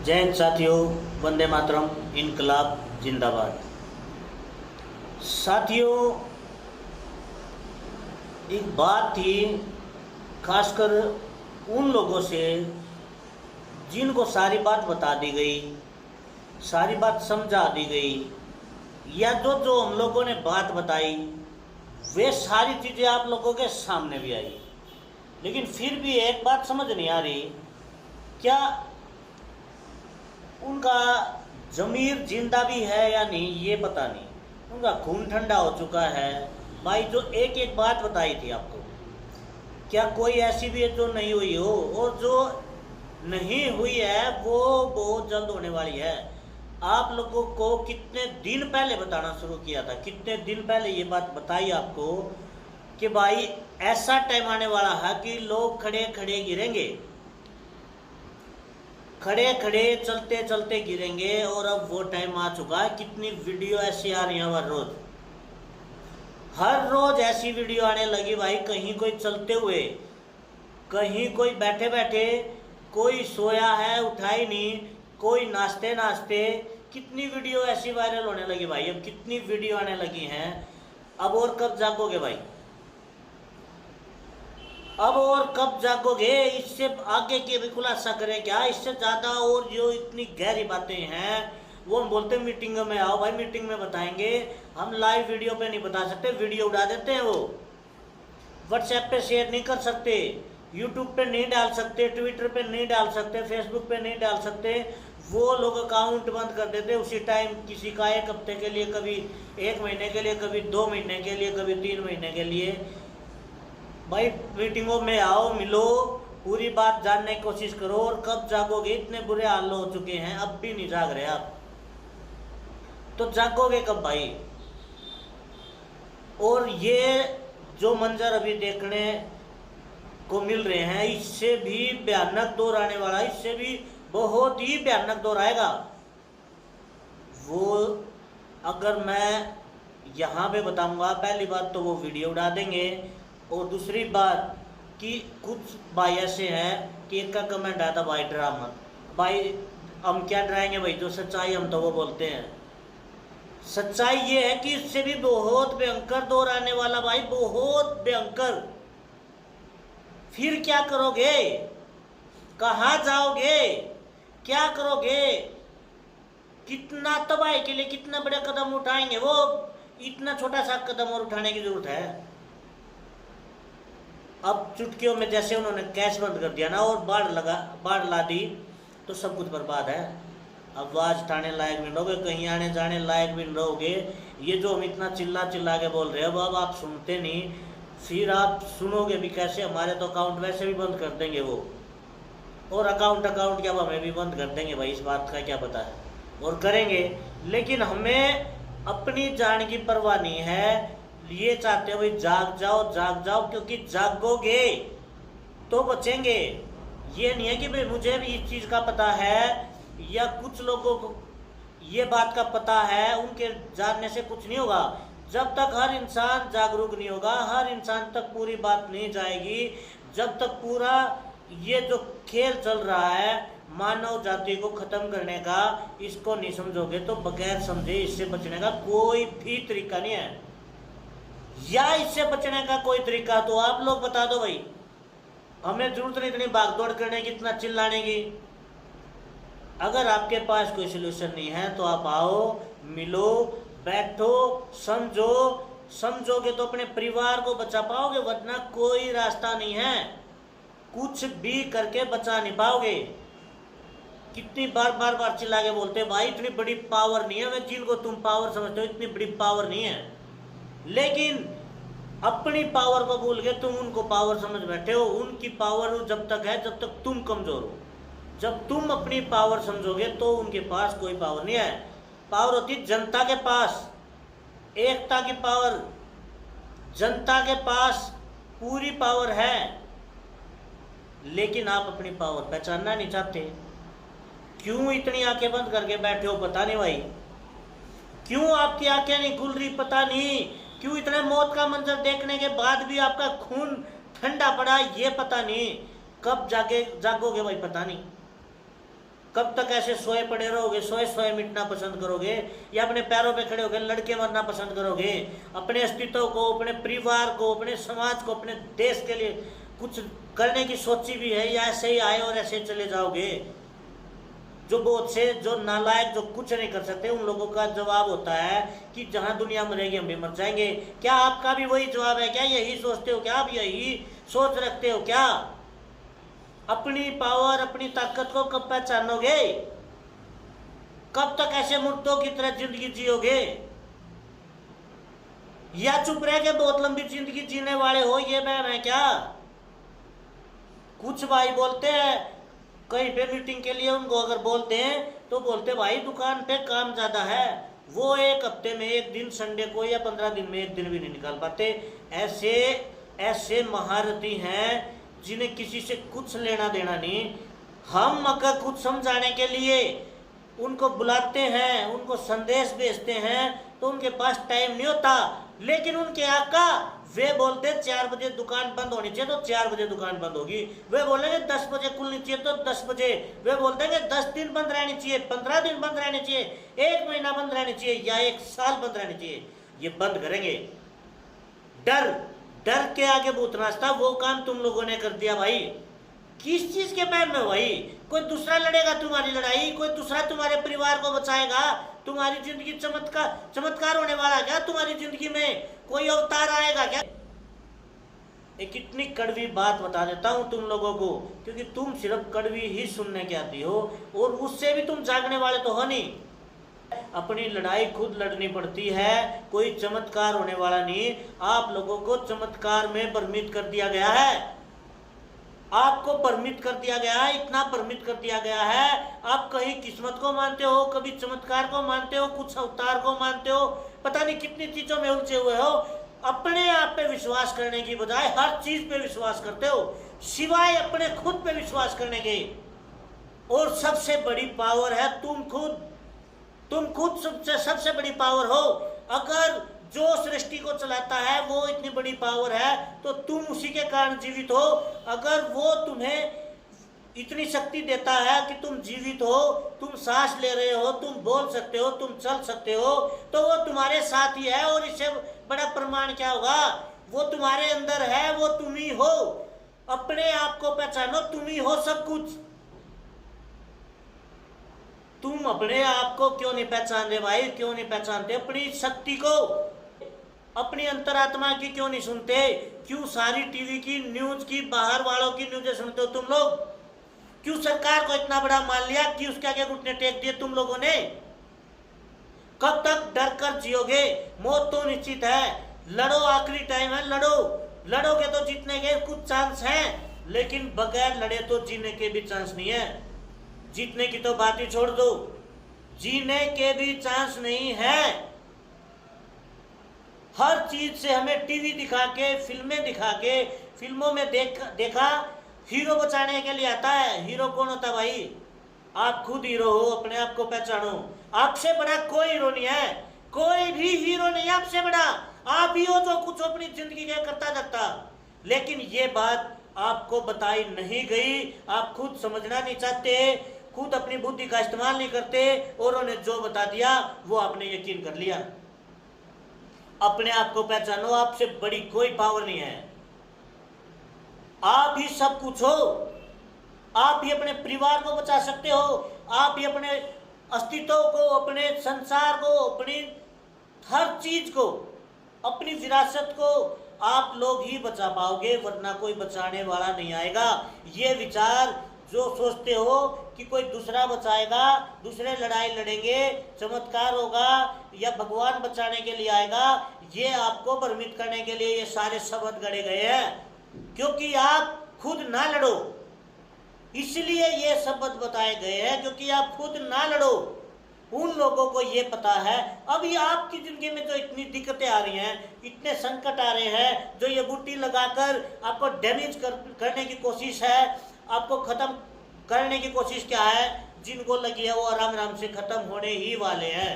जय हिंद साथियों, वंदे मातरम, इनकलाब जिंदाबाद। साथियों, एक बात थी खासकर उन लोगों से जिनको सारी बात बता दी गई, सारी बात समझा दी गई, या जो हम लोगों ने बात बताई वे सारी चीज़ें आप लोगों के सामने भी आई, लेकिन फिर भी एक बात समझ नहीं आ रही, क्या उनका ज़मीर जिंदा भी है या नहीं ये पता नहीं। उनका खून ठंडा हो चुका है। भाई जो एक एक बात बताई थी आपको, क्या कोई ऐसी भी है जो नहीं हुई हो, और जो नहीं हुई है वो बहुत जल्द होने वाली है। आप लोगों को कितने दिन पहले बताना शुरू किया था, कितने दिन पहले ये बात बताई आपको कि भाई ऐसा टाइम आने वाला है कि लोग खड़े खड़े गिरेंगे, खड़े खड़े चलते चलते गिरेंगे। और अब वो टाइम आ चुका है। कितनी वीडियो ऐसी आ रही है हर रोज ऐसी वीडियो आने लगी भाई। कहीं कोई चलते हुए, कहीं कोई बैठे बैठे, कोई सोया है उठाई नहीं, कोई नाचते नाचते, कितनी वीडियो ऐसी वायरल होने लगी भाई। अब कितनी वीडियो आने लगी हैं। अब और कब जागोगे भाई, अब और कब जागोगे? इससे आगे के भी खुलासा करें क्या? इससे ज़्यादा और जो इतनी गहरी बातें हैं वो हम बोलते हैं मीटिंग में आओ भाई, मीटिंग में बताएंगे। हम लाइव वीडियो पे नहीं बता सकते, वीडियो उड़ा देते हैं। वो व्हाट्सएप पे शेयर नहीं कर सकते, यूट्यूब पे नहीं डाल सकते, ट्विटर पे नहीं डाल सकते, फेसबुक पे नहीं डाल सकते। वो लोग अकाउंट बंद कर देते उसी टाइम, किसी का 1 हफ्ते के लिए, कभी 1 महीने के लिए, कभी 2 महीने के लिए, कभी 3 महीने के लिए। भाई मीटिंगों में आओ, मिलो, पूरी बात जानने की कोशिश करो। और कब जागोगे? इतने बुरे हाल हो चुके हैं, अब भी नहीं जाग रहे आप, तो जागोगे कब भाई? और ये जो मंजर अभी देखने को मिल रहे हैं, इससे भी भयानक दौर आने वाला है, इससे भी बहुत ही भयानक दौर आएगा। वो अगर मैं यहाँ पे बताऊंगा, पहली बात तो वो वीडियो उड़ा देंगे, और दूसरी बात कि कुछ भाई ऐसे हैं कि एक का कमेंट आया था, भाई डरा मत। भाई हम क्या डराएंगे भाई, जो सच्चाई हम तो वो बोलते हैं। सच्चाई ये है कि इससे भी बहुत भयंकर दौर आने वाला भाई, बहुत भयंकर। फिर क्या करोगे? कहाँ जाओगे? क्या करोगे? कितना तबाही के लिए कितना बड़ा कदम उठाएंगे? वो इतना छोटा सा कदम और उठाने की जरूरत है? अब चुटकियों में जैसे उन्होंने कैश बंद कर दिया ना, और बाढ़ ला दी, तो सब कुछ बर्बाद है। अब आवाज उठाने लायक भी नहीं रहोगे, कहीं आने जाने लायक भी नहीं रहोगे। ये जो हम इतना चिल्ला चिल्ला के बोल रहे हैं, अब आप सुनते नहीं, फिर आप सुनोगे भी कैसे? हमारे तो अकाउंट वैसे भी बंद कर देंगे वो, और अकाउंट क्या हमें भी बंद कर देंगे भाई, इस बात का क्या पता है, और करेंगे। लेकिन हमें अपनी जान की परवाह नहीं है। ये चाहते हो भाई जाग जाओ, क्योंकि जागोगे तो बचेंगे। ये नहीं है कि भाई मुझे भी इस चीज़ का पता है, या कुछ लोगों को ये बात का पता है, उनके जानने से कुछ नहीं होगा। जब तक हर इंसान जागरूक नहीं होगा, हर इंसान तक पूरी बात नहीं जाएगी, जब तक पूरा ये जो खेल चल रहा है मानव जाति को खत्म करने का, इसको नहीं समझोगे तो बगैर समझे इससे बचने का कोई भी तरीका नहीं है। या इससे बचने का कोई तरीका तो आप लोग बता दो भाई। हमें जरूरत नहीं इतनी भागदौड़ करने की, इतना चिल्लाने की। अगर आपके पास कोई सलूशन नहीं है तो आप आओ, मिलो, बैठो, समझोगे तो अपने परिवार को बचा पाओगे, वरना कोई रास्ता नहीं है। कुछ भी करके बचा नहीं पाओगे। कितनी बार चिल्ला के बोलते भाई इतनी बड़ी पावर नहीं है, मैं जिनको तुम पावर समझते हो इतनी बड़ी पावर नहीं है। लेकिन अपनी पावर को भूल के तुम उनको पावर समझ बैठे हो। उनकी पावर जब तक है जब तक तुम कमजोर हो। जब तुम अपनी पावर समझोगे तो उनके पास कोई पावर नहीं है। पावर होती जनता के पास, एकता की पावर। जनता के पास पूरी पावर है, लेकिन आप अपनी पावर पहचानना नहीं चाहते। क्यों इतनी आंखें बंद करके बैठे हो पता नहीं भाई। क्यों आपकी आंखें नहीं खुल रही पता नहीं। क्यों इतने मौत का मंजर देखने के बाद भी आपका खून ठंडा पड़ा ये पता नहीं। कब जागोगे भाई पता नहीं। कब तक ऐसे सोए पड़े रहोगे, सोए सोए मिटना पसंद करोगे, या अपने पैरों पे खड़े होकर लड़के मरना पसंद करोगे? अपने अस्तित्व को, अपने परिवार को, अपने समाज को, अपने देश के लिए कुछ करने की सोची भी है, या ऐसे ही आए और ऐसे चले जाओगे? जो बहुत से जो नालायक जो कुछ नहीं कर सकते, उन लोगों का जवाब होता है कि जहां दुनिया मरेगी हम भी मर जाएंगे। क्या आपका भी वही जवाब है? क्या यही सोचते हो? क्या आप यही सोच रखते हो क्या? अपनी पावर, अपनी ताकत को कब पहचानोगे? कब तक ऐसे मुर्दों की तरह जिंदगी जियोगे? या चुप रह के बहुत लंबी जिंदगी जीने वाले हो, ये मैं क्या? कुछ भाई बोलते हैं कहीं पे मीटिंग के लिए, उनको अगर बोलते हैं तो बोलते भाई दुकान पे काम ज्यादा है, वो एक हफ्ते में एक दिन संडे को या 15 दिन में एक दिन भी नहीं निकाल पाते। ऐसे ऐसे महारथी हैं जिन्हें किसी से कुछ लेना देना नहीं। हम अगर कुछ समझाने के लिए उनको बुलाते हैं, उनको संदेश भेजते हैं, तो उनके पास टाइम नहीं होता। लेकिन उनके आका वे बोलते 4 बजे दुकान बंद होनी चाहिए तो 4 बजे दुकान बंद होगी। वे बोलेंगे 10 बजे खुलनी चाहिए तो 10 बजे। वे बोल देंगे 10 दिन बंद रहनी चाहिए, 15 दिन बंद रहनी चाहिए, 1 महीना बंद रहनी चाहिए, या 1 साल बंद रहनी चाहिए। ये बंद करेंगे। डर, डर के आगे भूत नाचता, वो काम तुम लोगों ने कर दिया भाई। किस चीज के पैर में भाई? कोई दूसरा लड़ेगा तुम्हारी लड़ाई, कोई दूसरा तुम्हारे परिवार को बचाएगा, तुम्हारी जिंदगी चमत्कार होने वाला क्या? तुम्हारी जिंदगी में कोई अवतार आएगा क्या? एक इतनी कड़वी बात बता देता हूं तुम लोगों को, क्योंकि तुम सिर्फ कड़वी ही सुनने के आती हो और उससे भी तुम जागने वाले तो हो नहीं। अपनी लड़ाई खुद लड़नी पड़ती है, कोई चमत्कार होने वाला नहीं। आप लोगों को चमत्कार में भ्रमित कर दिया गया है, आपको भ्रमित कर दिया गया है, इतना भ्रमित कर दिया गया है। आप कहीं किस्मत को मानते हो, कभी चमत्कार को मानते हो, कुछ अवतार को मानते हो, पता नहीं कितनी चीजों में उलझे हुए हो। अपने आप पे विश्वास करने की बजाय हर चीज पे विश्वास करते हो, सिवाय अपने खुद पे विश्वास करने के। और सबसे बड़ी पावर है तुम खुद। तुम खुद सबसे बड़ी पावर हो। अगर जो सृष्टि को चलाता है वो इतनी बड़ी पावर है, तो तुम उसी के कारण जीवित हो। अगर वो तुम्हें इतनी शक्ति देता है कि तुम जीवित हो, तुम सांस ले रहे हो, तुम बोल सकते हो, तुम चल सकते हो, तो वो तुम्हारे साथ ही है। और इससे बड़ा प्रमाण क्या होगा? वो तुम्हारे अंदर है, वो तुम ही हो। अपने आप को पहचानो, तुम ही हो सब कुछ। तुम अपने आप को क्यों नहीं पहचान रहे भाई? क्यों नहीं पहचानते अपनी शक्ति को? अपनी अंतरात्मा की क्यों नहीं सुनते? क्यों सारी टीवी की न्यूज की, बाहर वालों की न्यूज सुनते हो तुम लोग? क्यों सरकार को इतना बड़ा मान लिया कि उसके आगे घुटने टेक दिए तुम लोगों ने? कब तक डर कर जियोगे? मौत तो निश्चित है। लड़ो, आखिरी टाइम है, लड़ो। लड़ोगे तो जीतने के कुछ चांस हैं, लेकिन बगैर लड़े तो जीने के भी चांस नहीं है। जीतने की तो बात ही छोड़ दो, जीने के भी चांस नहीं है। हर चीज से हमें टीवी दिखा के, फिल्में दिखा के, फिल्मों में देखा हीरो बचाने के लिए आता है। हीरो कौन होता है भाई? आप खुद हीरो हो, अपने आप को पहचानो। आपसे बड़ा कोई हीरो नहीं है, कोई भी हीरो नहीं है आपसे बड़ा। आप ही हो जो कुछ अपनी जिंदगी के करता जाता। लेकिन ये बात आपको बताई नहीं गई, आप खुद समझना नहीं चाहते, खुद अपनी बुद्धि का इस्तेमाल नहीं करते, और उन्हें जो बता दिया वो आपने यकीन कर लिया। अपने आप को पहचानो, आपसे बड़ी कोई पावर नहीं है। आप ही सब कुछ हो। आप ही अपने परिवार को बचा सकते हो, आप ही अपने अस्तित्व को, अपने संसार को, अपनी हर चीज को, अपनी विरासत को आप लोग ही बचा पाओगे, वरना कोई बचाने वाला नहीं आएगा। ये विचार जो सोचते हो कि कोई दूसरा बचाएगा, दूसरे लड़ाई लड़ेंगे, चमत्कार होगा या भगवान बचाने के लिए आएगा, ये आपको भ्रमित करने के लिए ये सारे शब्द गढ़े गए हैं। क्योंकि आप खुद ना लड़ो, इसलिए ये शब्द बताए गए हैं, क्योंकि आप खुद ना लड़ो। उन लोगों को ये पता है अभी आपकी जिंदगी में जो इतनी दिक्कतें आ रही हैं, इतने संकट आ रहे हैं, जो ये बूटी लगाकर आपको डैमेज करने की कोशिश है, आपको खत्म करने की कोशिश क्या है, जिनको लगी है वो आराम आराम से खत्म होने ही वाले हैं।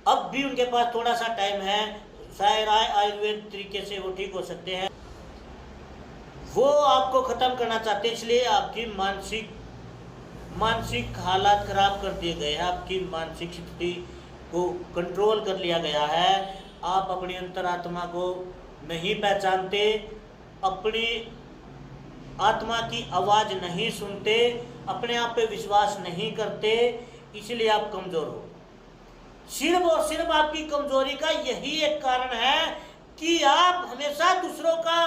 अब भी उनके पास थोड़ा सा टाइम है, शायद आयुर्वेद तरीके से वो ठीक हो सकते हैं। वो आपको खत्म करना चाहते हैं, इसलिए आपकी मानसिक हालात खराब कर दिए गए हैं, आपकी मानसिक स्थिति को कंट्रोल कर लिया गया है। आप अपनी अंतरात्मा को नहीं पहचानते, अपनी आत्मा की आवाज़ नहीं सुनते, अपने आप पे विश्वास नहीं करते, इसलिए आप कमज़ोर हो। सिर्फ और सिर्फ आपकी कमजोरी का यही एक कारण है कि आप हमेशा दूसरों का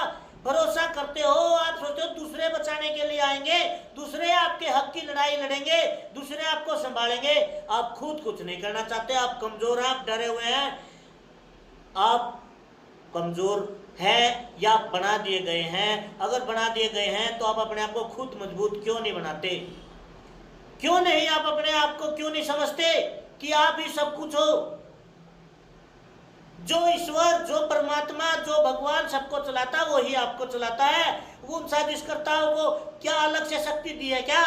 भरोसा करते हो। आप सोचते हो दूसरे बचाने के लिए आएंगे, दूसरे आपके हक की लड़ाई लड़ेंगे, दूसरे आपको संभालेंगे। आप खुद कुछ नहीं करना चाहते, आप कमजोर हैं, आप डरे हुए हैं। आप कमजोर हैं या बना दिए गए हैं? अगर बना दिए गए हैं तो आप अपने आप को खुद मजबूत क्यों नहीं बनाते? क्यों नहीं आप अपने आप को क्यों नहीं समझते कि आप ही सब कुछ हो? जो ईश्वर, जो परमात्मा, जो भगवान सबको चलाता है वही आपको चलाता है। वो उन साजिशकर्ताओं को क्या अलग से शक्ति दी है क्या?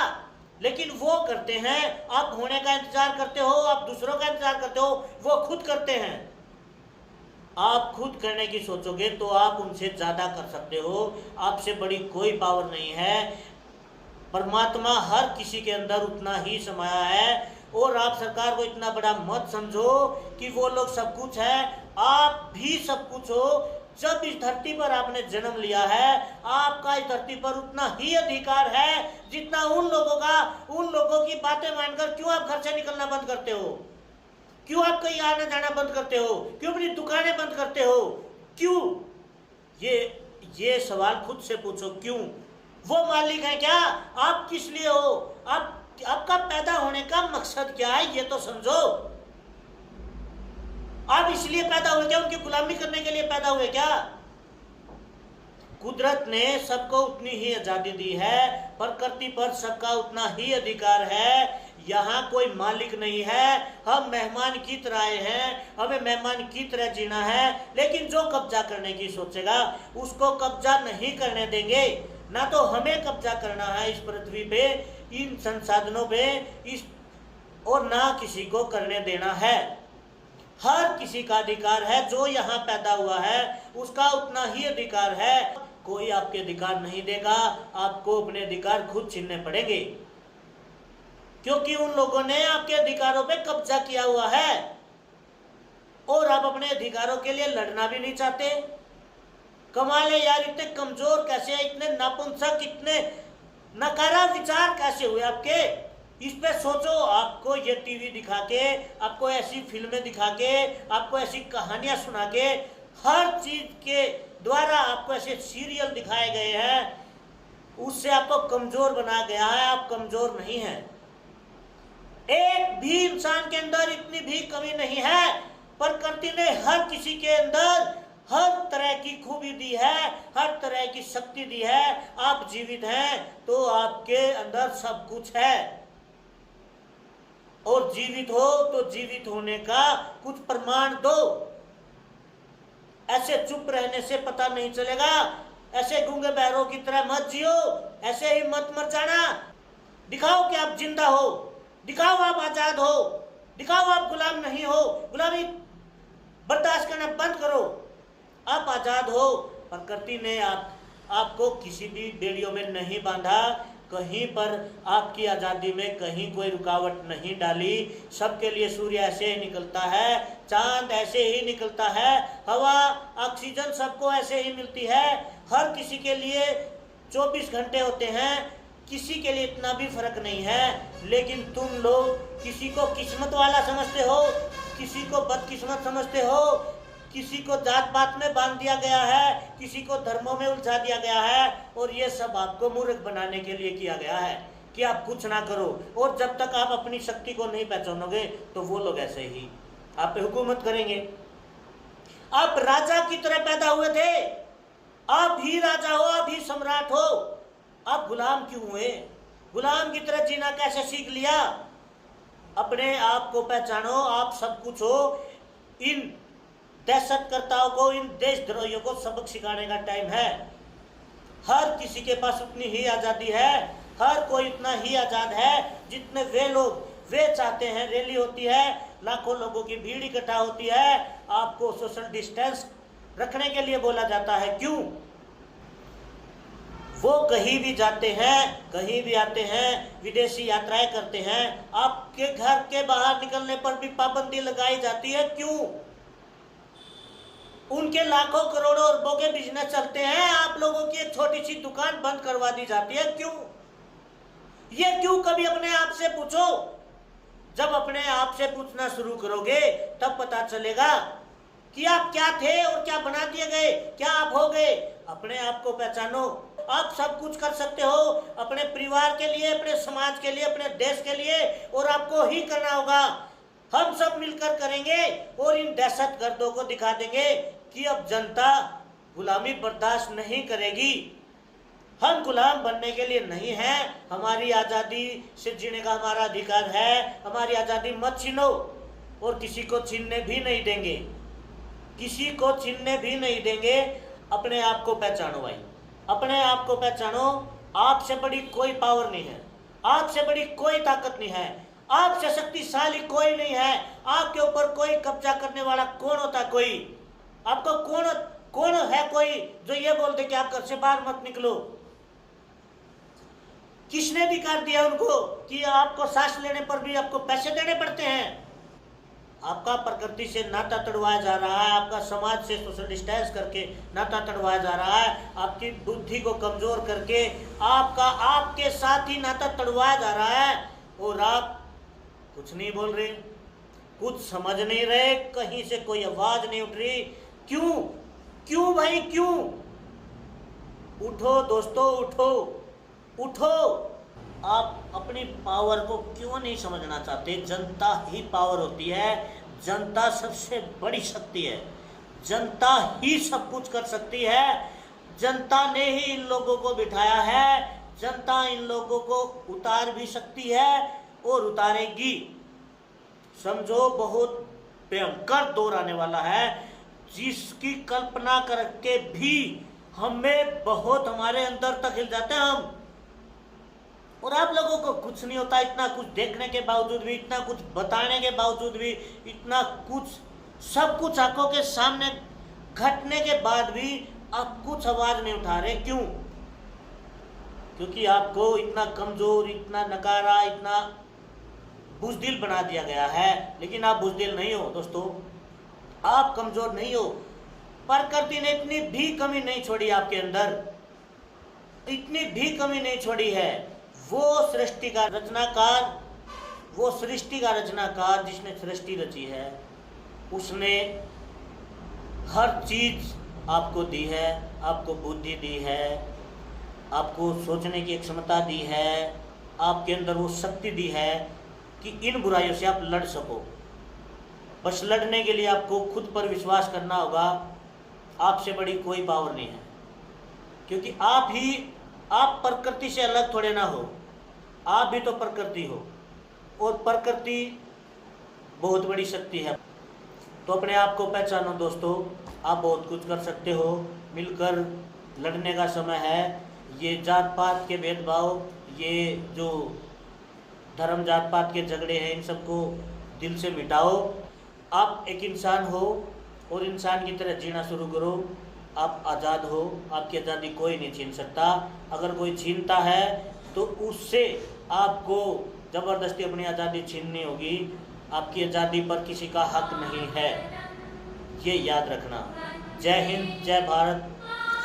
लेकिन वो करते हैं। आप होने का इंतजार करते हो, आप दूसरों का इंतजार करते हो, वो खुद करते हैं। आप खुद करने की सोचोगे तो आप उनसे ज्यादा कर सकते हो। आपसे बड़ी कोई पावर नहीं है। परमात्मा हर किसी के अंदर उतना ही समाया है। और आप सरकार को इतना बड़ा मत समझो कि वो लोग सब कुछ है, आप भी सब कुछ हो। जब इस धरती पर आपने जन्म लिया है, आपका इस धरती पर उतना ही अधिकार है जितना उन लोगों का। उन लोगों की बातें मानकर क्यों आप घर से निकलना बंद करते हो? क्यों आप कहीं आना जाना बंद करते हो? क्यों अपनी दुकानें बंद करते हो? क्यों? ये सवाल खुद से पूछो, क्यों? वो मालिक है क्या? आप किस लिए हो? आपका पैदा होने का मकसद क्या है, ये तो समझो। आप इसलिए पैदा हुए क्या? उनकी गुलामी करने के लिए पैदा हुए क्या? कुदरत ने सबको उतनी ही आजादी दी है, प्रकृति पर सबका उतना ही अधिकार है। यहाँ कोई मालिक नहीं है। हम मेहमान की तरह आए हैं, हमें मेहमान की तरह जीना है। लेकिन जो कब्जा करने की सोचेगा उसको कब्जा नहीं करने देंगे। ना तो हमें कब्जा करना है इस पृथ्वी पे, इन संसाधनों पे, और ना किसी को करने देना है। हर किसी का अधिकार है। जो यहाँ पैदा हुआ है उसका उतना ही अधिकार है। कोई आपके अधिकार नहीं देगा, आपको अपने अधिकार खुद छीनने पड़ेंगे, क्योंकि उन लोगों ने आपके अधिकारों पे कब्जा किया हुआ है। और आप अपने अधिकारों के लिए लड़ना भी नहीं चाहते। कमाल है यार, इतने कमजोर कैसे हैं, इतने नापुंसक, इतने नकारा विचार कैसे हुए आपके? इस पे सोचो। आपको ये टीवी दिखा के, आपको ऐसी फिल्में दिखा के, आपको ऐसी कहानियां सुना के, हर चीज के द्वारा आपको ऐसे सीरियल दिखाए गए हैं, उससे आपको कमजोर बनाया गया है। आप कमजोर नहीं हैं। एक भी इंसान के अंदर इतनी भी कमी नहीं है। प्रकृति ने हर किसी के अंदर हर तरह की खूबी दी है, हर तरह की शक्ति दी है। आप जीवित हैं तो आपके अंदर सब कुछ है। और जीवित हो तो जीवित होने का कुछ प्रमाण दो। ऐसे चुप रहने से पता नहीं चलेगा। ऐसे गूंगे बहरों की तरह मत जियो, ऐसे ही मत मर जाना। दिखाओ कि आप जिंदा हो, दिखाओ आप आजाद हो, दिखाओ आप गुलाम नहीं हो। गुलामी बर्दाश्त करना बंद करो। आप आजाद हो। प्रकृति ने आपको किसी भी बेड़ियों में नहीं बांधा, कहीं पर आपकी आज़ादी में कहीं कोई रुकावट नहीं डाली। सबके लिए सूर्य ऐसे ही निकलता है, चांद ऐसे ही निकलता है, हवा, ऑक्सीजन सबको ऐसे ही मिलती है। हर किसी के लिए 24 घंटे होते हैं, किसी के लिए इतना भी फर्क नहीं है। लेकिन तुम लोग किसी को किस्मत वाला समझते हो, किसी को बदकिस्मत समझते हो, किसी को जात पात में बांध दिया गया है, किसी को धर्मों में उलझा दिया गया है। और ये सब आपको मूर्ख बनाने के लिए किया गया है कि आप कुछ ना करो। और जब तक आप अपनी शक्ति को नहीं पहचानोगे तो वो लोग ऐसे ही आप पे हुकूमत करेंगे। आप राजा की तरह पैदा हुए थे, आप भी राजा हो, आप भी सम्राट हो। आप गुलाम क्यों हुए? गुलाम की तरह जीना कैसे सीख लिया? अपने आप को पहचानो, आप सब कुछ हो। इन दहशतकर्ताओं को, इन देशद्रोहियों को सबक सिखाने का टाइम है। हर किसी के पास उतनी ही आज़ादी है, हर कोई उतना ही आज़ाद है जितने वे चाहते हैं। रैली होती है, लाखों लोगों की भीड़ इकट्ठा होती है, आपको सोशल डिस्टेंस रखने के लिए बोला जाता है। क्यों? वो कहीं भी जाते हैं, कहीं भी आते हैं, विदेशी यात्राएं करते हैं, आपके घर के बाहर निकलने पर भी पाबंदी लगाई जाती है। क्यों? उनके लाखों करोड़ों अरबों के बिजनेस चलते हैं, आप लोगों की एक छोटी सी दुकान बंद करवा दी जाती है। क्यों? ये क्यों? कभी अपने आप से पूछो। जब अपने आप से पूछना शुरू करोगे तब पता चलेगा कि आप क्या थे और क्या बना दिए गए, क्या आप हो गए। अपने आप को पहचानो। आप सब कुछ कर सकते हो अपने परिवार के लिए, अपने समाज के लिए, अपने देश के लिए, और आपको ही करना होगा। हम सब मिलकर करेंगे और इन दहशतगर्दों को दिखा देंगे कि अब जनता गुलामी बर्दाश्त नहीं करेगी। हम गुलाम बनने के लिए नहीं हैं। हमारी आज़ादी से जीने का हमारा अधिकार है। हमारी आज़ादी मत छीनो और किसी को छीनने भी नहीं देंगे, किसी को छीनने भी नहीं देंगे। अपने आप को पहचानो भाई, अपने आप को पहचानो। आपसे बड़ी कोई पावर नहीं है, आपसे बड़ी कोई ताकत नहीं है, आपसे शक्तिशाली कोई नहीं है। आपके ऊपर कोई कब्जा करने वाला कौन होता? कोई आपको कौन है कोई जो ये बोल दे कि आप घर से बाहर मत निकलो? किसने अधिकार दिया उनको कि आपको सांस लेने पर भी आपको पैसे देने पड़ते हैं? आपका प्रकृति से नाता तोड़वाया जा रहा है, आपका समाज से सोशल डिस्टेंस करके नाता तोड़वाया जा रहा है, आपकी बुद्धि को कमजोर करके आपका आपके साथ ही नाता तोड़वाया जा रहा है, और आप कुछ नहीं बोल रहे, कुछ समझ नहीं रहे, कहीं से कोई आवाज नहीं उठ रही। क्यों? क्यों भाई, क्यों? उठो दोस्तों, उठो उठो। आप अपनी पावर को क्यों नहीं समझना चाहते? जनता ही पावर होती है, जनता सबसे बड़ी शक्ति है, जनता ही सब कुछ कर सकती है। जनता ने ही इन लोगों को बिठाया है, जनता इन लोगों को उतार भी सकती है और उतारेगी। समझो, बहुत भयंकर दौर आने वाला है जिसकी कल्पना करके भी हमें बहुत हमारे अंदर तक हिल जाते हैं हम। और आप लोगों को कुछ नहीं होता, इतना कुछ देखने के बावजूद भी, इतना कुछ बताने के बावजूद भी, इतना कुछ सब कुछ आंखों के सामने घटने के बाद भी आप कुछ आवाज नहीं उठा रहे। क्यों? क्योंकि आपको इतना कमजोर, इतना नकारा, इतना बुज़दिल बना दिया गया है। लेकिन आप बुज़दिल नहीं हो दोस्तों, आप कमजोर नहीं हो। प्रकृति ने इतनी भी कमी नहीं छोड़ी आपके अंदर, इतनी भी कमी नहीं छोड़ी है। वो सृष्टि का रचनाकार, वो सृष्टि का रचनाकार जिसने सृष्टि रची है, उसने हर चीज आपको दी है, आपको बुद्धि दी है, आपको सोचने की एक क्षमता दी है, आपके अंदर वो शक्ति दी है कि इन बुराइयों से आप लड़ सको। बस लड़ने के लिए आपको खुद पर विश्वास करना होगा। आपसे बड़ी कोई पावर नहीं है, क्योंकि आप प्रकृति से अलग थोड़े ना हो, आप भी तो प्रकृति हो, और प्रकृति बहुत बड़ी शक्ति है। तो अपने आप को पहचानो दोस्तों, आप बहुत कुछ कर सकते हो। मिलकर लड़ने का समय है। ये जात पात के भेदभाव, ये जो धर्म जात पात के झगड़े हैं, इन सबको दिल से मिटाओ। आप एक इंसान हो और इंसान की तरह जीना शुरू करो। आप आज़ाद हो, आपकी आज़ादी कोई नहीं छीन सकता। अगर कोई छीनता है तो उससे आपको ज़बरदस्ती अपनी आज़ादी छीननी होगी। आपकी आज़ादी पर किसी का हक नहीं है, ये याद रखना। जय हिंद, जय भारत,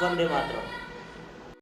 वंदे मातरम।